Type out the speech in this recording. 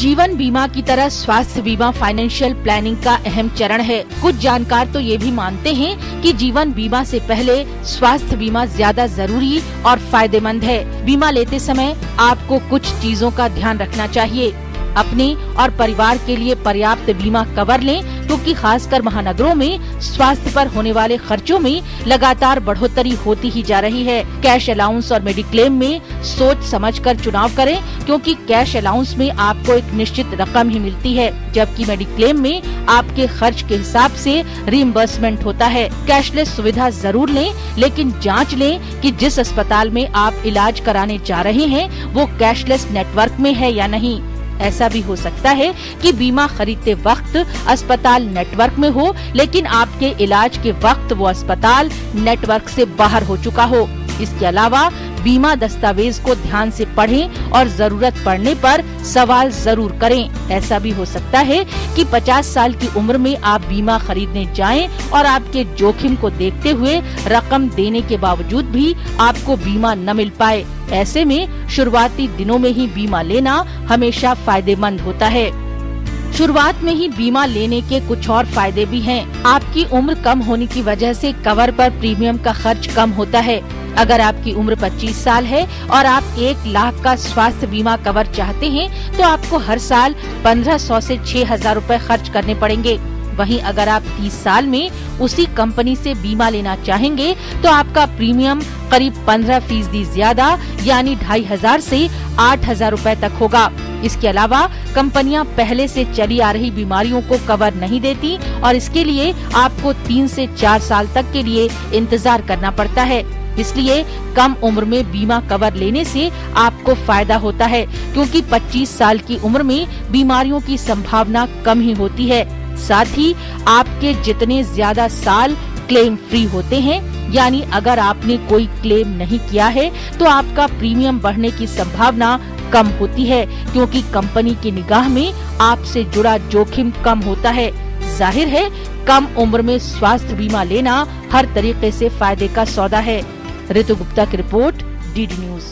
जीवन बीमा की तरह स्वास्थ्य बीमा फाइनेंशियल प्लानिंग का अहम चरण है। कुछ जानकार तो ये भी मानते हैं कि जीवन बीमा से पहले स्वास्थ्य बीमा ज्यादा जरूरी और फायदेमंद है। बीमा लेते समय आपको कुछ चीजों का ध्यान रखना चाहिए। अपने और परिवार के लिए पर्याप्त बीमा कवर लें, क्योंकि खासकर महानगरों में स्वास्थ्य पर होने वाले खर्चों में लगातार बढ़ोतरी होती ही जा रही है। कैश अलाउंस और मेडिक्लेम में सोच समझकर चुनाव करें, क्योंकि कैश अलाउंस में आपको एक निश्चित रकम ही मिलती है, जबकि मेडिक्लेम में आपके खर्च के हिसाब से रिइम्बर्समेंट होता है। कैशलेस सुविधा जरूर लें, लेकिन जांच लें कि जिस अस्पताल में आप इलाज कराने जा रहे हैं वो कैशलेस नेटवर्क में है या नहीं। ऐसा भी हो सकता है कि बीमा खरीदते वक्त अस्पताल नेटवर्क में हो, लेकिन आपके इलाज के वक्त वो अस्पताल नेटवर्क से बाहर हो चुका हो। इसके अलावा बीमा दस्तावेज को ध्यान से पढ़ें और जरूरत पड़ने पर सवाल जरूर करें। ऐसा भी हो सकता है कि 50 साल की उम्र में आप बीमा खरीदने जाएं और आपके जोखिम को देखते हुए रकम देने के बावजूद भी आपको बीमा न मिल पाए। ऐसे में शुरुआती दिनों में ही बीमा लेना हमेशा फायदेमंद होता है। शुरुआत में ही बीमा लेने के कुछ और फायदे भी हैं। आपकी उम्र कम होने की वजह से कवर पर प्रीमियम का खर्च कम होता है। अगर आपकी उम्र 25 साल है और आप 1 लाख का स्वास्थ्य बीमा कवर चाहते हैं, तो आपको हर साल 1500 से 6000 रूपए खर्च करने पड़ेंगे। वहीं अगर आप 30 साल में उसी कंपनी से बीमा लेना चाहेंगे, तो आपका प्रीमियम करीब 15% ज्यादा यानी 2500 से 8000 रूपए तक होगा। इसके अलावा कंपनियां पहले से चली आ रही बीमारियों को कवर नहीं देती और इसके लिए आपको 3 से 4 साल तक के लिए इंतजार करना पड़ता है। इसलिए कम उम्र में बीमा कवर लेने से आपको फायदा होता है, क्योंकि 25 साल की उम्र में बीमारियों की संभावना कम ही होती है। साथ ही आपके जितने ज्यादा साल क्लेम फ्री होते हैं, यानी अगर आपने कोई क्लेम नहीं किया है तो आपका प्रीमियम बढ़ने की संभावना कम होती है, क्योंकि कंपनी की निगाह में आपसे जुड़ा जोखिम कम होता है। जाहिर है, कम उम्र में स्वास्थ्य बीमा लेना हर तरीके से फायदे का सौदा है। ऋतु गुप्ता की रिपोर्ट, डीडी न्यूज।